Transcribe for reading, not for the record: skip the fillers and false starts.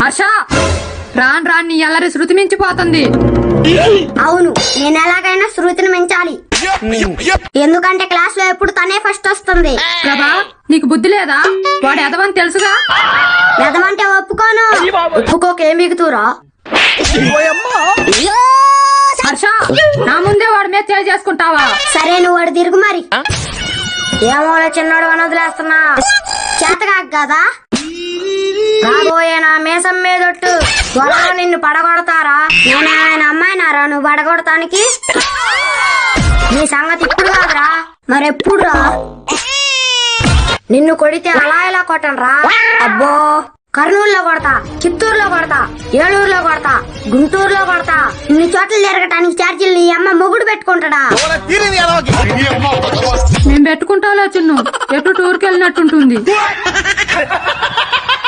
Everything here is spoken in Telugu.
హర్ష రాను రాని ఎల్లరి శృతి మించిపోతుంది. అవును, నేను ఎలాగైనా శృతిని మించాలి. ఎందుకంటే క్లాస్ లో ఎప్పుడు తనే ఫస్ట్ వస్తుంది. ప్రభా నీకు బుద్ధి లేదా? వాడు ఎదవని తెలుసుగా. ఎదమంటే ఒప్పుకోను. ఒప్పుకోకే మిగుతురా. హర్ష నా ముందే వాడి మీద చేయి చేసుకుంటావా? సరే నువ్వు వాడు తిరుగు మరి. ఏమో చిన్నోడు అని వదిలేస్తున్నా. చేతగా కదా రాబోయే నా మీసం మీదొట్టు త్వరలో నిన్ను పడగొడతారా? నేను ఆయన అమ్మాయినారా నువ్వు పడగొడతానికి? నీ సంగతి ఇప్పుడు కాదురా, మరెప్పుడు రా? నిన్ను కొడితే అలా ఇలా కొట్టను రా. అబ్బో, కర్నూలులో కొడతా, చిత్తూరులో కొడతా, ఏలూరులో కొడతా, గుంటూరులో కొడతా. ఇన్ని చోట్ల తిరగటానికి ఛార్జీలు నీ అమ్మ మొగుడు పెట్టుకుంటాడా? నేను పెట్టుకుంటాలే చిన్ను, ఎటు టూర్కి వెళ్ళినట్టుంటుంది.